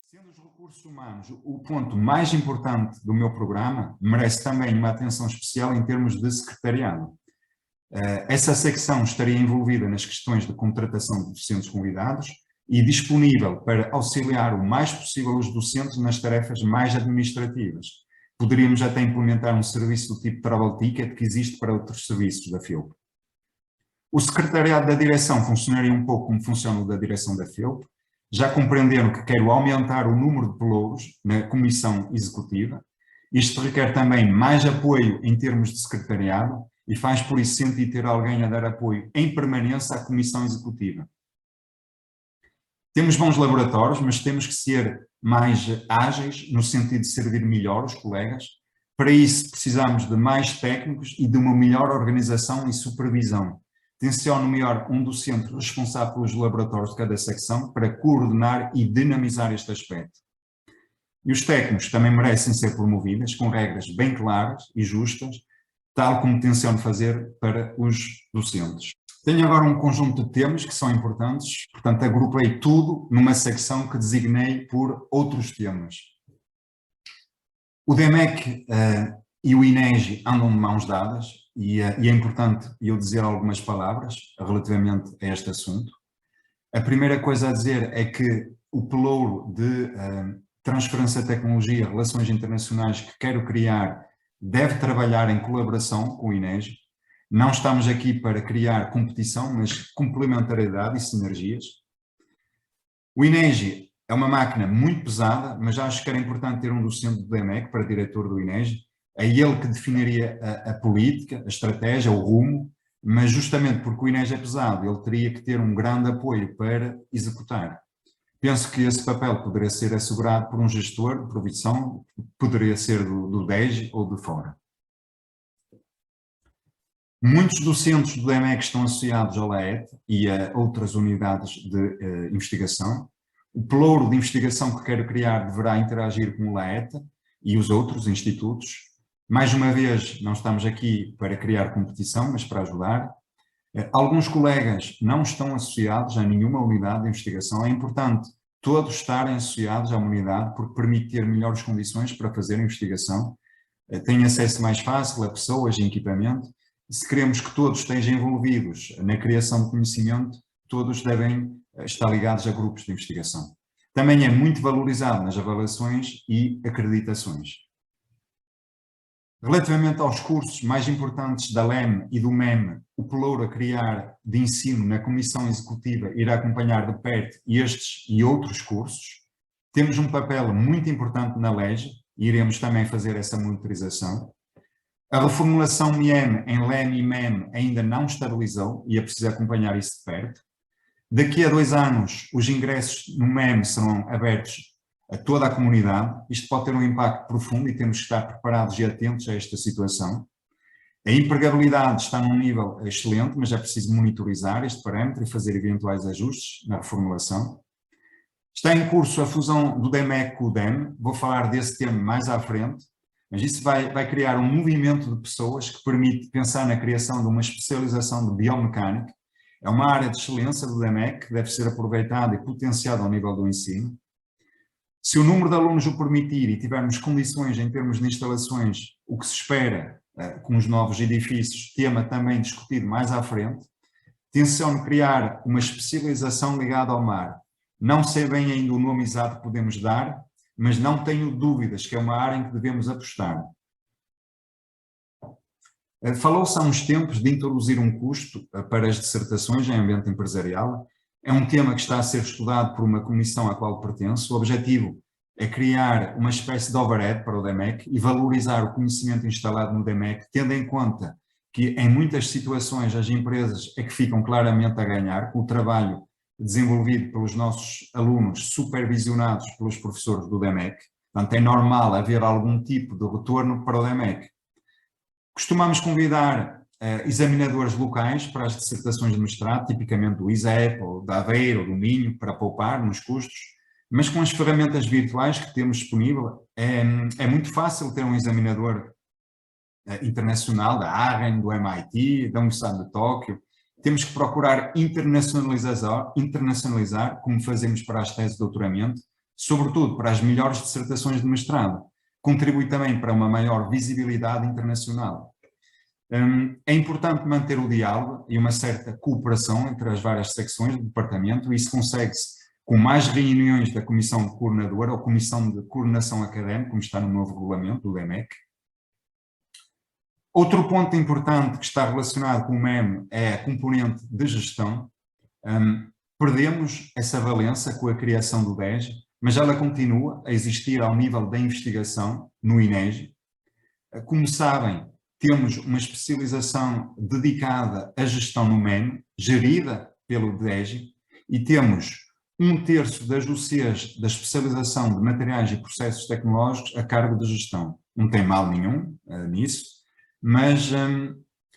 Sendo os recursos humanos o ponto mais importante do meu programa, merece também uma atenção especial em termos de secretariado. Essa secção estaria envolvida nas questões de contratação de docentes convidados e disponível para auxiliar o mais possível os docentes nas tarefas mais administrativas. Poderíamos até implementar um serviço do tipo Travel Ticket que existe para outros serviços da FILP. O secretariado da direção funcionaria um pouco como funciona o da direção da FILP. Já compreenderam que quero aumentar o número de pelouros na comissão executiva. Isto requer também mais apoio em termos de secretariado e faz por isso sentido ter alguém a dar apoio em permanência à comissão executiva. Temos bons laboratórios, mas temos que ser mais ágeis no sentido de servir melhor os colegas. Para isso precisamos de mais técnicos e de uma melhor organização e supervisão. Tenciono melhor um docente responsável pelos laboratórios de cada secção para coordenar e dinamizar este aspecto. E os técnicos também merecem ser promovidos com regras bem claras e justas, tal como tenciono fazer para os docentes. Tenho agora um conjunto de temas que são importantes, portanto agrupei tudo numa secção que designei por outros temas. O DMEC e o INEGI andam de mãos dadas e é importante eu dizer algumas palavras relativamente a este assunto. A primeira coisa a dizer é que o pelouro de transferência de tecnologia, relações internacionais que quero criar deve trabalhar em colaboração com o INEGI. Não estamos aqui para criar competição, mas complementariedade e sinergias. O INEGI é uma máquina muito pesada, mas acho que era importante ter um docente do DMEC para diretor do INEGI. É ele que definiria a política, a estratégia, o rumo, mas justamente porque o INEGI é pesado, ele teria que ter um grande apoio para executar. Penso que esse papel poderia ser assegurado por um gestor de provisão, poderia ser do DEGI ou de fora. Muitos docentes do DMEC estão associados ao LAET e a outras unidades de investigação. O pelouro de investigação que quero criar deverá interagir com o LAET e os outros institutos. Mais uma vez, não estamos aqui para criar competição, mas para ajudar. Alguns colegas não estão associados a nenhuma unidade de investigação. É importante todos estarem associados à unidade porque permite ter melhores condições para fazer a investigação. Têm acesso mais fácil a pessoas e equipamento. Se queremos que todos estejam envolvidos na criação de conhecimento, todos devem estar ligados a grupos de investigação. Também é muito valorizado nas avaliações e acreditações. Relativamente aos cursos mais importantes da LEM e do MEM, o pelouro a criar de ensino na Comissão Executiva irá acompanhar de perto estes e outros cursos. Temos um papel muito importante na LEGE e iremos também fazer essa monitorização. A reformulação MEM em LEM e MEM ainda não estabilizou e é preciso acompanhar isso de perto. Daqui a 2 anos, os ingressos no MEM serão abertos a toda a comunidade. Isto pode ter um impacto profundo e temos que estar preparados e atentos a esta situação. A empregabilidade está num nível excelente, mas é preciso monitorizar este parâmetro e fazer eventuais ajustes na reformulação. Está em curso a fusão do DMEC com o DEM, vou falar desse tema mais à frente, mas isso vai criar um movimento de pessoas que permite pensar na criação de uma especialização de biomecânica. É uma área de excelência do DMEC que deve ser aproveitada e potenciada ao nível do ensino. Se o número de alunos o permitir e tivermos condições em termos de instalações, o que se espera com os novos edifícios, tema também discutido mais à frente, tenciono criar uma especialização ligada ao mar. Não sei bem ainda o nome exato que podemos dar, mas não tenho dúvidas que é uma área em que devemos apostar. Falou-se há uns tempos de introduzir um custo para as dissertações em ambiente empresarial. É um tema que está a ser estudado por uma comissão à qual pertenço. O objetivo é criar uma espécie de overhead para o DMEC e valorizar o conhecimento instalado no DMEC, tendo em conta que em muitas situações as empresas é que ficam claramente a ganhar com o trabalho desenvolvido pelos nossos alunos, supervisionados pelos professores do DMEC. Portanto, é normal haver algum tipo de retorno para o DMEC. Costumamos convidar examinadores locais para as dissertações de mestrado, tipicamente do ISEP, ou da Aveiro, ou do Minho, para poupar nos custos, mas com as ferramentas virtuais que temos disponível, é muito fácil ter um examinador internacional da AREN, do MIT, da Universidade de Tóquio. Temos que procurar internacionalizar, como fazemos para as teses de doutoramento, sobretudo para as melhores dissertações de mestrado. Contribui também para uma maior visibilidade internacional. É importante manter o diálogo e uma certa cooperação entre as várias secções do departamento, e isso consegue-se com mais reuniões da Comissão Coordenadora ou Comissão de Coordenação Académica, como está no novo regulamento do DMEC. Outro ponto importante que está relacionado com o MEM é a componente de gestão. Perdemos essa valência com a criação do DEGE, mas ela continua a existir ao nível da investigação no INEGI. Como sabem, temos uma especialização dedicada à gestão no MEM, gerida pelo DEGE, e temos 1/3 das dossiês da especialização de materiais e processos tecnológicos a cargo de gestão. Não tem mal nenhum nisso, mas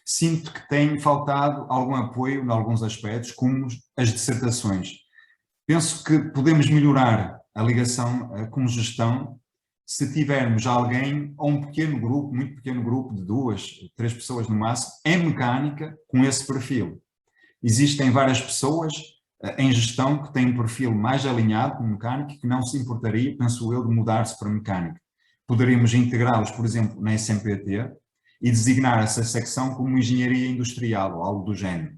sinto que tem faltado algum apoio em alguns aspectos, como as dissertações. Penso que podemos melhorar a ligação com gestão se tivermos alguém, ou um pequeno grupo, muito pequeno grupo, de 2, 3 pessoas no máximo, em mecânica, com esse perfil. Existem várias pessoas em gestão que têm um perfil mais alinhado com mecânica, que não se importaria, penso eu, de mudar-se para mecânica. Poderíamos integrá-los, por exemplo, na SMPT e designar essa secção como engenharia industrial ou algo do género.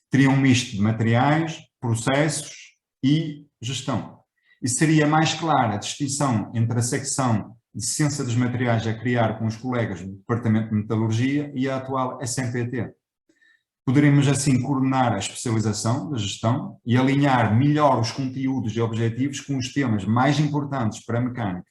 Teria um misto de materiais, processos e gestão. e seria mais clara a distinção entre a secção de Ciência dos Materiais a criar com os colegas do Departamento de Metalurgia e a atual SMPT. Poderíamos assim coordenar a especialização da gestão e alinhar melhor os conteúdos e objetivos com os temas mais importantes para a mecânica.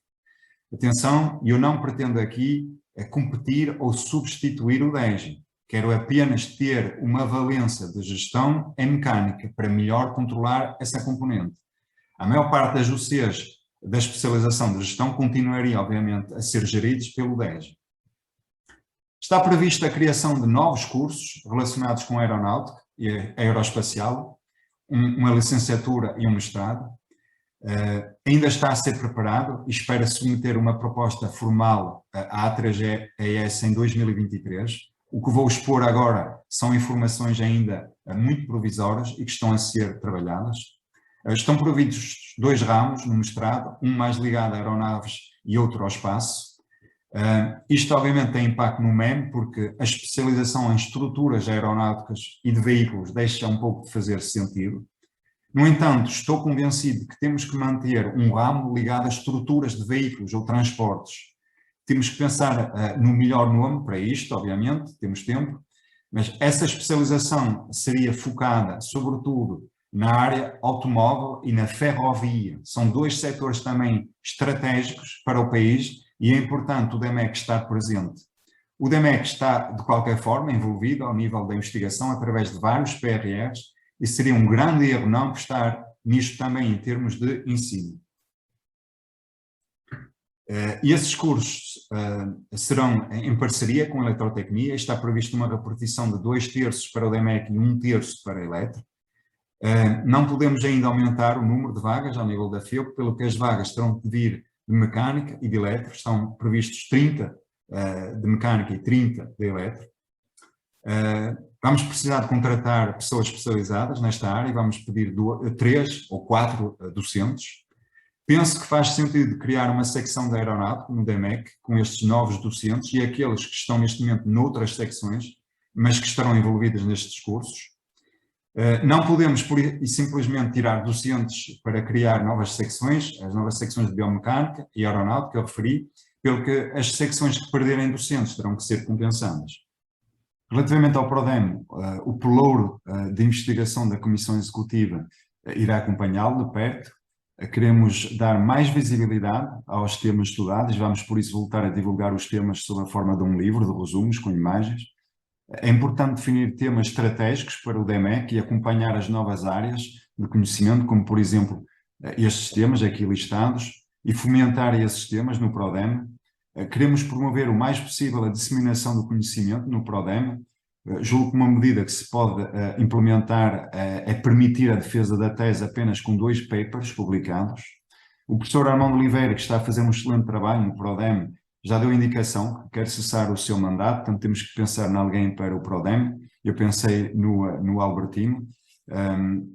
Atenção, eu não pretendo aqui competir ou substituir o DEGI. Quero apenas ter uma valência de gestão em mecânica para melhor controlar essa componente. A maior parte das UCs da especialização de gestão continuaria, obviamente, a ser geridos pelo DEGI. Está prevista a criação de novos cursos relacionados com a aeronáutica e a aeroespacial, uma licenciatura e um mestrado. Ainda está a ser preparado e espera submeter uma proposta formal à A3ES em 2023. O que vou expor agora são informações ainda muito provisórias e que estão a ser trabalhadas. Estão previstos 2 ramos no mestrado, um mais ligado a aeronaves e outro ao espaço. Isto obviamente tem impacto no MEM, porque a especialização em estruturas aeronáuticas e de veículos deixa um pouco de fazer sentido. No entanto, estou convencido que temos que manter um ramo ligado a estruturas de veículos ou transportes. Temos que pensar no melhor nome para isto, obviamente, temos tempo, mas essa especialização seria focada, sobretudo, na área automóvel e na ferrovia. São 2 setores também estratégicos para o país e é importante o DMEC estar presente. O DMEC está, de qualquer forma, envolvido ao nível da investigação através de vários PRRs e seria um grande erro não estar nisto também em termos de ensino. E esses cursos serão em parceria com a Eletrotecnia. Está previsto uma repartição de 2/3 para o DMEC e 1/3 para a Eletro. Não podemos ainda aumentar o número de vagas ao nível da FEUP, pelo que as vagas terão de vir de mecânica e de eletro. Estão previstos 30 de mecânica e 30 de eletro. Vamos precisar de contratar pessoas especializadas nesta área e vamos pedir 3 ou 4 docentes. Penso que faz sentido criar uma secção da aeronáutica no DMEC com estes novos docentes e aqueles que estão neste momento noutras secções, mas que estarão envolvidas nestes cursos. Não podemos simplesmente tirar docentes para criar novas secções, as novas secções de biomecânica e aeronáutica, eu referi, pelo que as secções que perderem docentes terão que ser compensadas. Relativamente ao PRODEM, o pelouro de investigação da Comissão Executiva irá acompanhá-lo de perto. Queremos dar mais visibilidade aos temas estudados, vamos por isso voltar a divulgar os temas sob a forma de um livro de resumos com imagens. É importante definir temas estratégicos para o DMEC e acompanhar as novas áreas de conhecimento, como por exemplo estes temas aqui listados, e fomentar esses temas no PRODEM. Queremos promover o mais possível a disseminação do conhecimento no PRODEM. Julgo que uma medida que se pode implementar é permitir a defesa da tese apenas com 2 papers publicados. O professor Armando Oliveira, que está a fazer um excelente trabalho no PRODEM, já deu indicação que quer cessar o seu mandato, portanto temos que pensar em alguém para o PRODEM. Eu pensei no Albertino,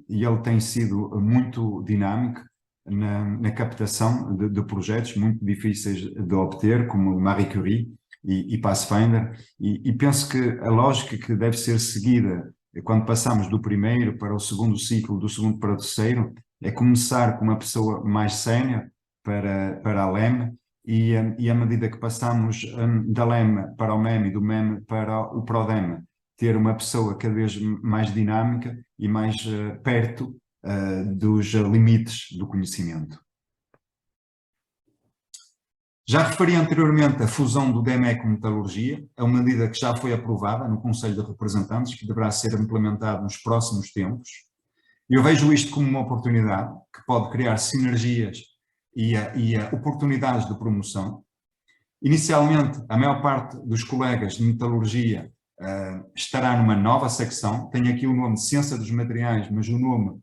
e ele tem sido muito dinâmico na captação de projetos muito difíceis de obter, como Marie Curie e Pathfinder, e penso que a lógica que deve ser seguida quando passamos do primeiro para o segundo ciclo, do segundo para o terceiro, é começar com uma pessoa mais sénior para a LEM, e à medida que passamos da LEM para o MEM e do MEM para o PRODEM, ter uma pessoa cada vez mais dinâmica e mais perto dos limites do conhecimento. Já referi anteriormente a fusão do DMEC com Metalurgia, é uma medida que já foi aprovada no Conselho de Representantes, que deverá ser implementada nos próximos tempos. Eu vejo isto como uma oportunidade que pode criar sinergias e oportunidades de promoção. Inicialmente, a maior parte dos colegas de Metalurgia estará numa nova secção. Tem aqui o nome de Ciência dos Materiais, mas o nome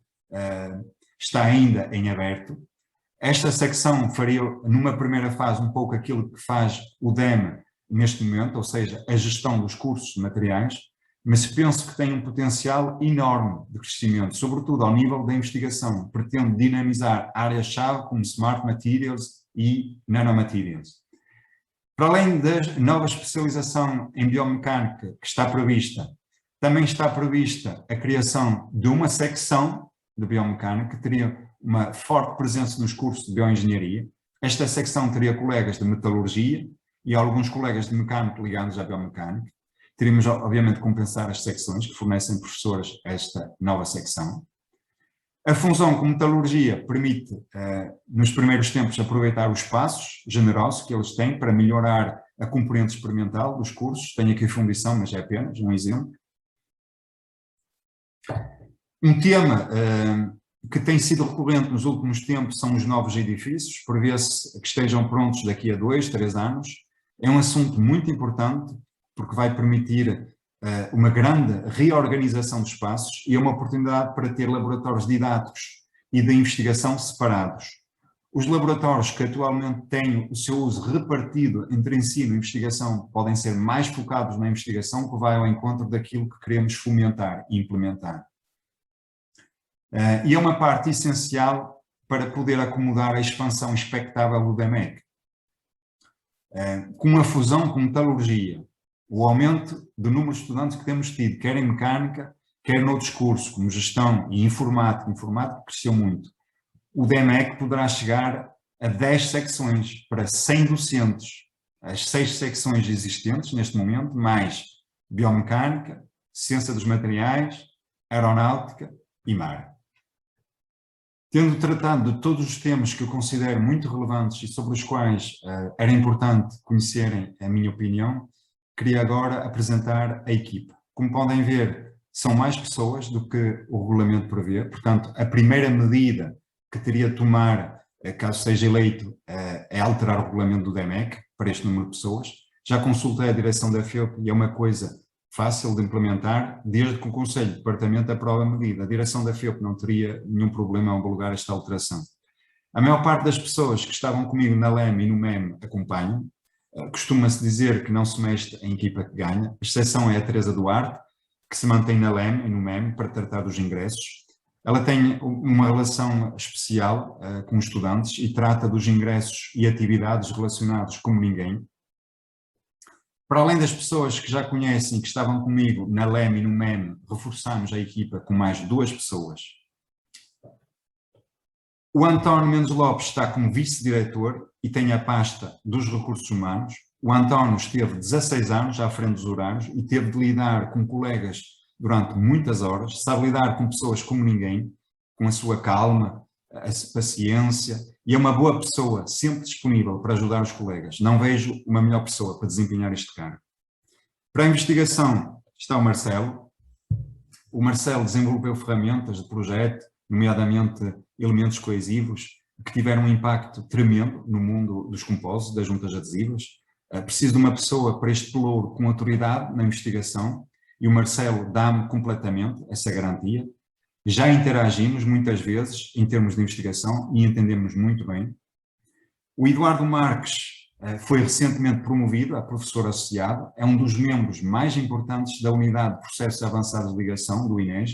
está ainda em aberto. Esta secção faria, numa primeira fase, um pouco aquilo que faz o DEM neste momento, ou seja, a gestão dos cursos de materiais, mas penso que tem um potencial enorme de crescimento, sobretudo ao nível da investigação. Pretende dinamizar áreas-chave como Smart Materials e Nanomaterials. Para além da nova especialização em biomecânica que está prevista, também está prevista a criação de uma secção de biomecânica, que teria uma forte presença nos cursos de bioengenharia. Esta secção teria colegas de metalurgia e alguns colegas de mecânica ligados à biomecânica. Teríamos, obviamente, compensar as secções que fornecem professores a esta nova secção. A fusão com metalurgia permite, nos primeiros tempos, aproveitar os espaços generosos que eles têm para melhorar a componente experimental dos cursos. Tenho aqui a fundição, mas é apenas um exemplo. Um tema que tem sido recorrente nos últimos tempos são os novos edifícios, prevê-se que estejam prontos daqui a 2, 3 anos. É um assunto muito importante, porque vai permitir uma grande reorganização de espaços e é uma oportunidade para ter laboratórios didáticos e de investigação separados. Os laboratórios que atualmente têm o seu uso repartido entre ensino e investigação podem ser mais focados na investigação, que vai ao encontro daquilo que queremos fomentar e implementar. E é uma parte essencial para poder acomodar a expansão expectável do DMEC. Com a fusão com metalurgia, o aumento do número de estudantes que temos tido, quer em mecânica, quer noutros cursos, como gestão e informática. Informática cresceu muito. O DMEC poderá chegar a 10 secções, para 100 docentes. As 6 secções existentes neste momento, mais biomecânica, ciência dos materiais, aeronáutica e mar. Tendo tratado de todos os temas que eu considero muito relevantes e sobre os quais era importante conhecerem a minha opinião, queria agora apresentar a equipa. Como podem ver, são mais pessoas do que o regulamento prevê, portanto, a primeira medida que teria de tomar, caso seja eleito, é alterar o regulamento do DMEC para este número de pessoas. Já consultei a direção da FEUP e é uma coisa fácil de implementar, desde que o Conselho de Departamento aprove a medida. A direção da FEUP não teria nenhum problema em homologar esta alteração. A maior parte das pessoas que estavam comigo na LEM e no MEM acompanham. Costuma-se dizer que não se mexe em equipa que ganha. A exceção é a Teresa Duarte, que se mantém na LEM e no MEM para tratar dos ingressos. Ela tem uma relação especial com os estudantes e trata dos ingressos e atividades relacionados como ninguém. Para além das pessoas que já conhecem, que estavam comigo na LEM e no MEM, reforçamos a equipa com mais 2 pessoas. O António Mendes Lopes está como vice-diretor e tem a pasta dos recursos humanos. O António esteve 16 anos à frente dos horários e teve de lidar com colegas durante muitas horas, sabe lidar com pessoas como ninguém, com a sua calma, a paciência, e é uma boa pessoa, sempre disponível para ajudar os colegas. Não vejo uma melhor pessoa para desempenhar este cargo. Para a investigação está o Marcelo. O Marcelo desenvolveu ferramentas de projeto, nomeadamente elementos coesivos, que tiveram um impacto tremendo no mundo dos compósitos, das juntas adesivas. Preciso de uma pessoa para este pelouro com autoridade na investigação e o Marcelo dá-me completamente essa garantia. Já interagimos muitas vezes em termos de investigação e entendemos muito bem. O Eduardo Marques foi recentemente promovido a professor associado, é um dos membros mais importantes da unidade de processos avançados de ligação do INES.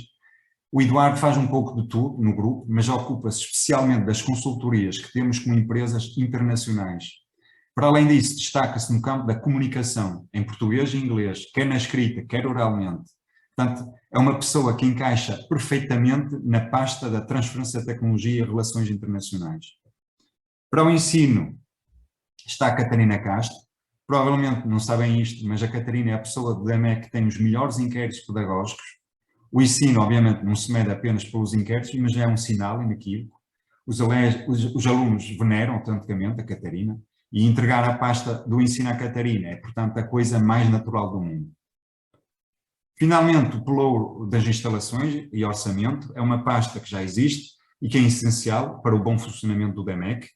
O Eduardo faz um pouco de tudo no grupo, mas ocupa-se especialmente das consultorias que temos com empresas internacionais. Para além disso, destaca-se no campo da comunicação, em português e inglês, quer na escrita, quer oralmente. Portanto, é uma pessoa que encaixa perfeitamente na pasta da transferência de tecnologia e relações internacionais. Para o ensino, está a Catarina Castro. Provavelmente não sabem isto, mas a Catarina é a pessoa do DMEC que tem os melhores inquéritos pedagógicos. O ensino, obviamente, não se mede apenas pelos inquéritos, mas é um sinal inequívoco. Os alunos veneram autenticamente a Catarina e entregar a pasta do ensino à Catarina é, portanto, a coisa mais natural do mundo. Finalmente, o pelouro das instalações e orçamento é uma pasta que já existe e que é essencial para o bom funcionamento do DMEC.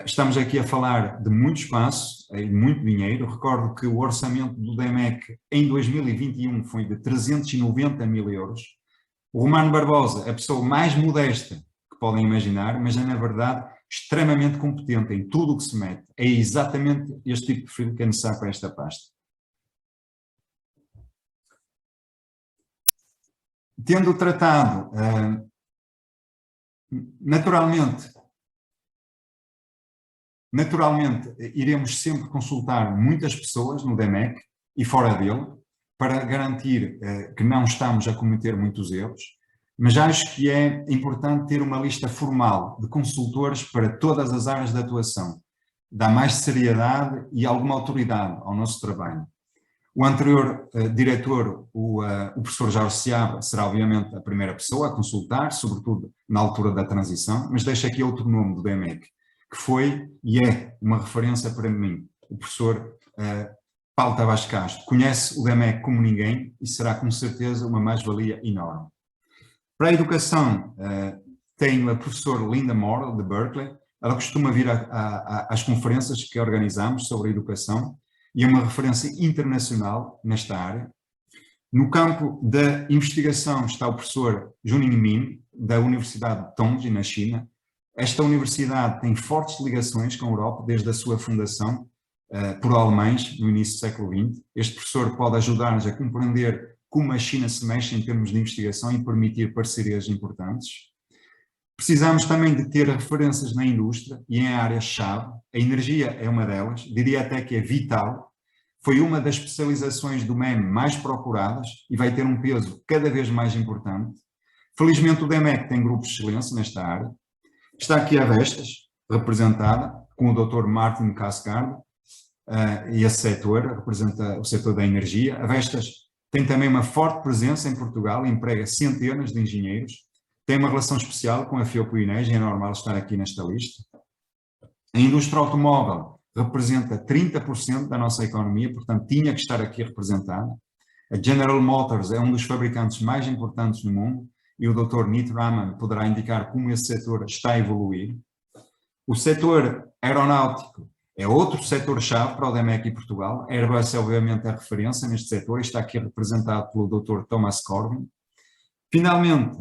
Estamos aqui a falar de muito espaço e muito dinheiro. Recordo que o orçamento do DMEC em 2021 foi de 390 mil euros. O Romano Barbosa, a pessoa mais modesta que podem imaginar, mas é, na verdade, extremamente competente em tudo o que se mete. É exatamente este tipo de perfil que é necessário para esta pasta. Tendo tratado, naturalmente, iremos sempre consultar muitas pessoas no DMEC e fora dele, para garantir que não estamos a cometer muitos erros. mas acho que é importante ter uma lista formal de consultores para todas as áreas de atuação. Dá mais seriedade e alguma autoridade ao nosso trabalho. O anterior diretor, o professor Jorge Seabra, será obviamente a primeira pessoa a consultar, sobretudo na altura da transição, mas deixo aqui outro nome do DMEC, que foi e é uma referência para mim, o professor Paulo Tavares Castro. Conhece o DMEC como ninguém e será com certeza uma mais-valia enorme. Para a educação, tenho a professora Linda Morrill, de Berkeley. Ela costuma vir às conferências que organizamos sobre a educação e é uma referência internacional nesta área. No campo da investigação está o professor Juning Min, da Universidade de Tongji, na China. Esta universidade tem fortes ligações com a Europa desde a sua fundação por alemães no início do século XX. Este professor pode ajudar-nos a compreender como a China se mexe em termos de investigação e permitir parcerias importantes. Precisamos também de ter referências na indústria e em áreas-chave. A energia é uma delas, diria até que é vital. Foi uma das especializações do MEM mais procuradas e vai ter um peso cada vez mais importante. Felizmente o DMEC tem grupos de excelência nesta área. Está aqui a Vestas, representada, com o Dr. Martin Cascard, e esse setor representa o setor da energia. A Vestas tem também uma forte presença em Portugal, emprega centenas de engenheiros, tem uma relação especial com a Fiopoinés, é normal estar aqui nesta lista. A indústria automóvel representa 30% da nossa economia, portanto tinha que estar aqui representada. A General Motors é um dos fabricantes mais importantes do mundo e o Dr. Nit Raman poderá indicar como esse setor está a evoluir. O setor aeronáutico é outro setor-chave para o DMEC e Portugal. A Airbus é obviamente a referência neste setor e está aqui representado pelo Dr. Thomas Corbin. Finalmente,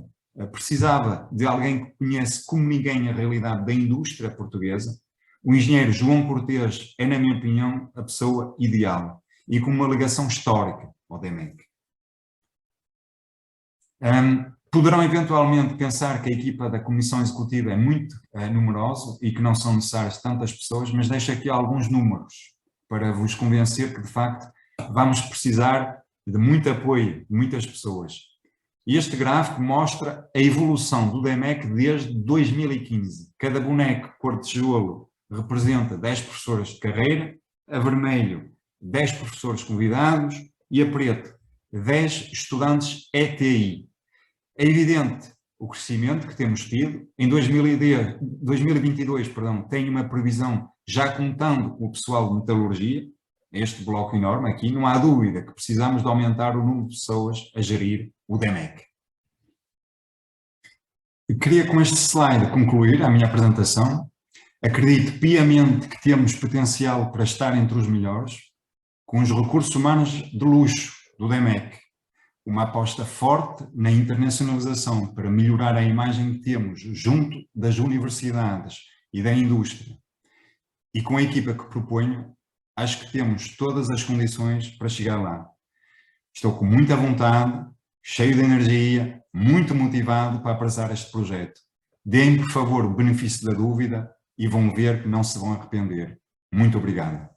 precisava de alguém que conhece como ninguém a realidade da indústria portuguesa. O engenheiro João Cortês é, na minha opinião, a pessoa ideal e com uma ligação histórica ao DMEC. Poderão eventualmente pensar que a equipa da Comissão Executiva é muito numerosa e que não são necessárias tantas pessoas, mas deixo aqui alguns números para vos convencer que, de facto, vamos precisar de muito apoio de muitas pessoas. E este gráfico mostra a evolução do DMEC desde 2015. Cada boneco cor de tijolo representa 10 professores de carreira, a vermelho 10 professores convidados e a preto 10 estudantes ETI. É evidente o crescimento que temos tido. Em 2022, tenho uma previsão já contando com o pessoal de metalurgia, este bloco enorme aqui, não há dúvida que precisamos de aumentar o número de pessoas a gerir o DMEC. Eu queria com este slide concluir a minha apresentação. Acredito piamente que temos potencial para estar entre os melhores, com os recursos humanos de luxo do DMEC, uma aposta forte na internacionalização para melhorar a imagem que temos junto das universidades e da indústria. E com a equipa que proponho, acho que temos todas as condições para chegar lá. Estou com muita vontade, cheio de energia, muito motivado para abraçar este projeto. Deem, por favor, o benefício da dúvida e vão ver que não se vão arrepender. Muito obrigado.